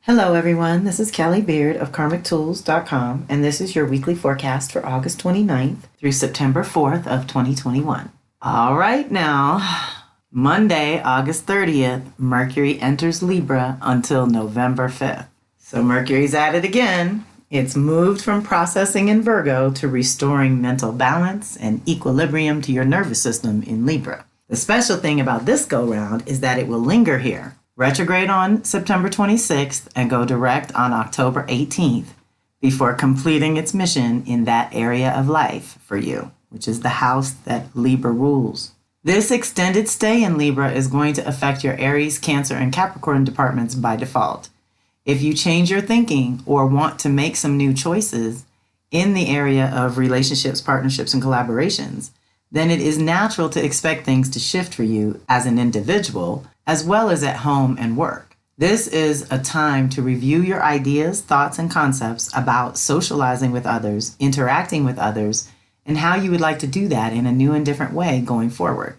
Hello, everyone. This is Kelly Beard of KarmicTools.com, and this is your weekly forecast for August 29th through September 4th of 2021. All right, now, Monday, August 30th, Mercury enters Libra until November 5th. So Mercury's at it again. It's moved from processing in Virgo to restoring mental balance and equilibrium to your nervous system in Libra. The special thing about this go-round is that it will linger here. Retrograde on September 26th and go direct on October 18th before completing its mission in that area of life for you, which is the house that Libra rules. This extended stay in Libra is going to affect your Aries, Cancer, and Capricorn departments by default. If you change your thinking or want to make some new choices in the area of relationships, partnerships, and collaborations, then it is natural to expect things to shift for you as an individual, as well as at home and work. This is a time to review your ideas, thoughts, and concepts about socializing with others, interacting with others, and how you would like to do that in a new and different way going forward.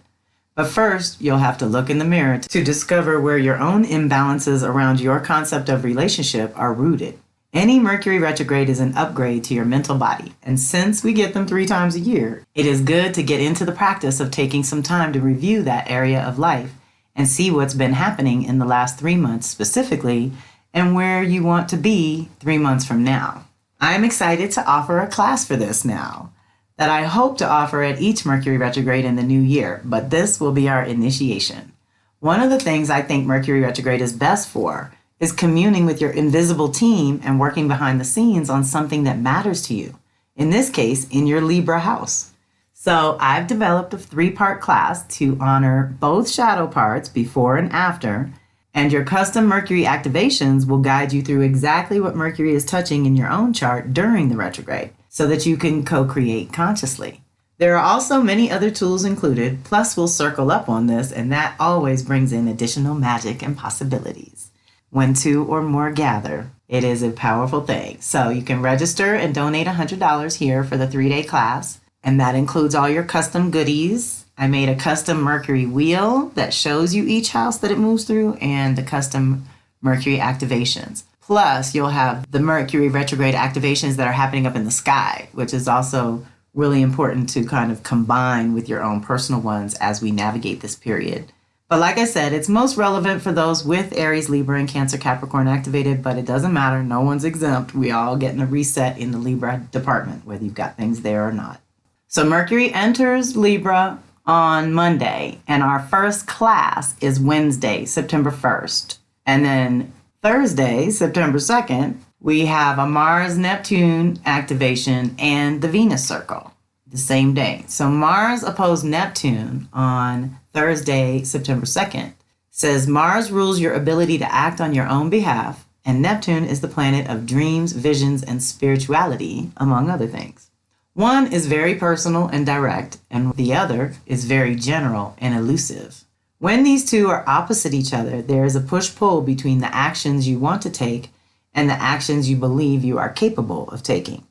But first, you'll have to look in the mirror to discover where your own imbalances around your concept of relationship are rooted. Any Mercury retrograde is an upgrade to your mental body, and since we get them 3 times a year, it is good to get into the practice of taking some time to review that area of life and see what's been happening in the last 3 months specifically and where you want to be 3 months from now. I'm excited to offer a class for this now that I hope to offer at each Mercury retrograde in the new year, but this will be our initiation. One of the things I think Mercury retrograde is best for is communing with your invisible team and working behind the scenes on something that matters to you. In this case, in your Libra house. So I've developed a 3-part class to honor both shadow parts before and after, and your custom Mercury activations will guide you through exactly what Mercury is touching in your own chart during the retrograde so that you can co-create consciously. There are also many other tools included, plus we'll circle up on this, and that always brings in additional magic and possibilities. When 2 or more gather, it is a powerful thing. So you can register and donate $100 here for the 3-day class. And that includes all your custom goodies. I made a custom Mercury wheel that shows you each house that it moves through and the custom Mercury activations. Plus, you'll have the Mercury retrograde activations that are happening up in the sky, which is also really important to kind of combine with your own personal ones as we navigate this period. But like I said, it's most relevant for those with Aries, Libra, and Cancer, Capricorn activated, but it doesn't matter. No one's exempt. We all getting a reset in the Libra department, whether you've got things there or not. So Mercury enters Libra on Monday, and our first class is Wednesday, September 1st. And then Thursday, September 2nd, we have a Mars-Neptune activation and the Venus circle the same day. So Mars opposed Neptune on Thursday, September 2nd, says Mars rules your ability to act on your own behalf, and Neptune is the planet of dreams, visions, and spirituality, among other things. One is very personal and direct, and the other is very general and elusive. When these two are opposite each other, there is a push-pull between the actions you want to take and the actions you believe you are capable of taking.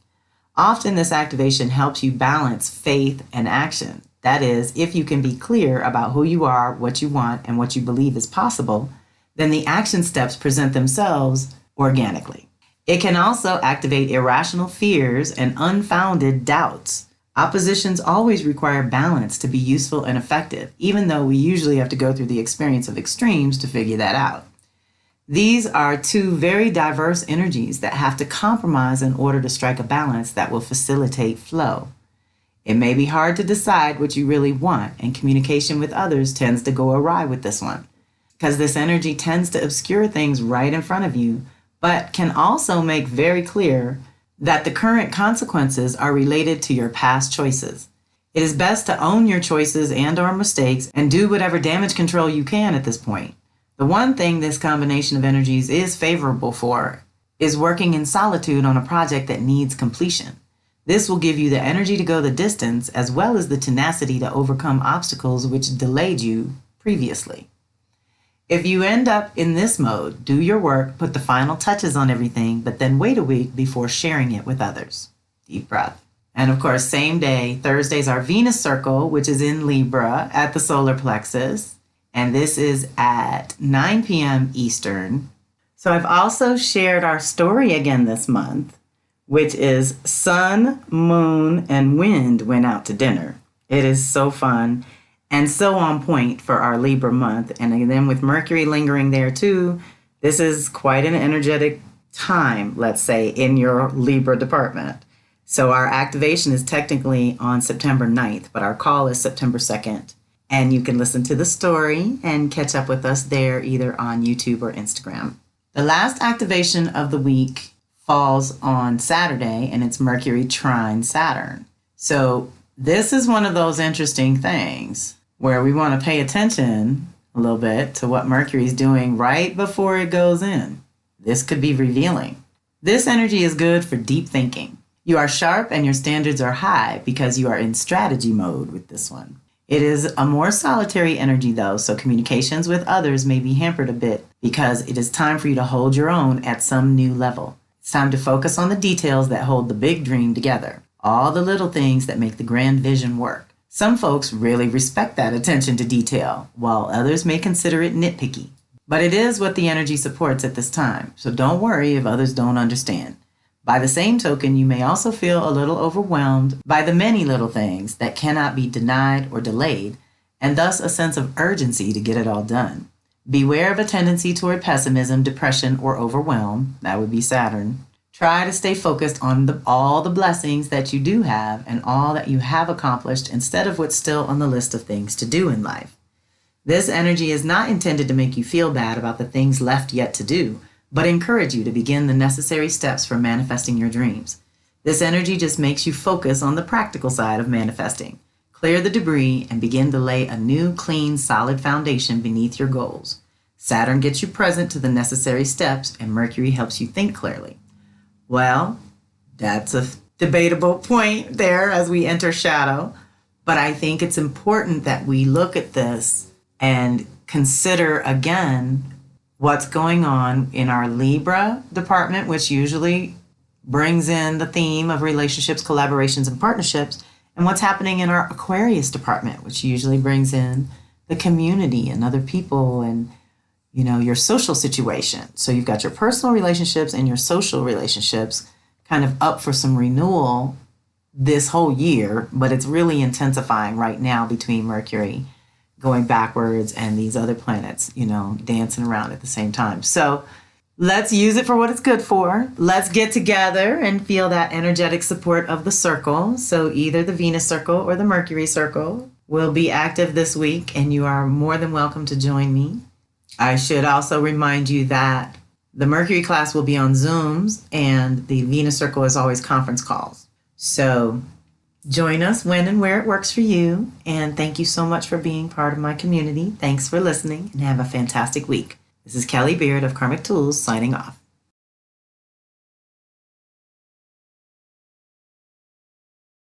Often this activation helps you balance faith and action. That is, if you can be clear about who you are, what you want, and what you believe is possible, then the action steps present themselves organically. It can also activate irrational fears and unfounded doubts. Oppositions always require balance to be useful and effective, even though we usually have to go through the experience of extremes to figure that out. These are 2 very diverse energies that have to compromise in order to strike a balance that will facilitate flow. It may be hard to decide what you really want, and communication with others tends to go awry with this one, because this energy tends to obscure things right in front of you, but can also make very clear that the current consequences are related to your past choices. It is best to own your choices and/or mistakes and do whatever damage control you can at this point. The one thing this combination of energies is favorable for is working in solitude on a project that needs completion. This will give you the energy to go the distance as well as the tenacity to overcome obstacles which delayed you previously. If you end up in this mode, do your work, put the final touches on everything, but then wait a week before sharing it with others. Deep breath. And of course, same day, Thursday's our Venus circle, which is in Libra at the solar plexus. And this is at 9 p.m. Eastern. So I've also shared our story again this month, which is Sun, Moon, and Wind went out to dinner. It is so fun and so on point for our Libra month. And then with Mercury lingering there too, this is quite an energetic time, let's say, in your Libra department. So our activation is technically on September 9th, but our call is September 2nd. And you can listen to the story and catch up with us there either on YouTube or Instagram. The last activation of the week falls on Saturday, and it's Mercury trine Saturn. So this is one of those interesting things where we want to pay attention a little bit to what Mercury is doing right before it goes in. This could be revealing. This energy is good for deep thinking. You are sharp and your standards are high because you are in strategy mode with this one. It is a more solitary energy though, so communications with others may be hampered a bit because it is time for you to hold your own at some new level. It's time to focus on the details that hold the big dream together, all the little things that make the grand vision work. Some folks really respect that attention to detail, while others may consider it nitpicky. But it is what the energy supports at this time, so don't worry if others don't understand. By the same token, you may also feel a little overwhelmed by the many little things that cannot be denied or delayed, and thus a sense of urgency to get it all done. Beware of a tendency toward pessimism, depression, or overwhelm. That would be Saturn. Try to stay focused on all the blessings that you do have and all that you have accomplished instead of what's still on the list of things to do in life. This energy is not intended to make you feel bad about the things left yet to do, but encourage you to begin the necessary steps for manifesting your dreams. This energy just makes you focus on the practical side of manifesting. Clear the debris and begin to lay a new, clean, solid foundation beneath your goals. Saturn gets you present to the necessary steps, and Mercury helps you think clearly. Well, that's a debatable point there as we enter shadow, but I think it's important that we look at this and consider again what's going on in our Libra department, which usually brings in the theme of relationships, collaborations, and partnerships, and what's happening in our Aquarius department, which usually brings in the community and other people and, your social situation. So you've got your personal relationships and your social relationships kind of up for some renewal this whole year, but it's really intensifying right now between Mercury going backwards and these other planets, dancing around at the same time. So let's use it for what it's good for. Let's get together and feel that energetic support of the circle. So either the Venus circle or the Mercury circle will be active this week, and you are more than welcome to join me. I should also remind you that the Mercury class will be on Zooms, and the Venus circle is always conference calls. So join us when and where it works for you. And thank you so much for being part of my community. Thanks for listening, and have a fantastic week. This is Kelly Beard of Karmic Tools signing off.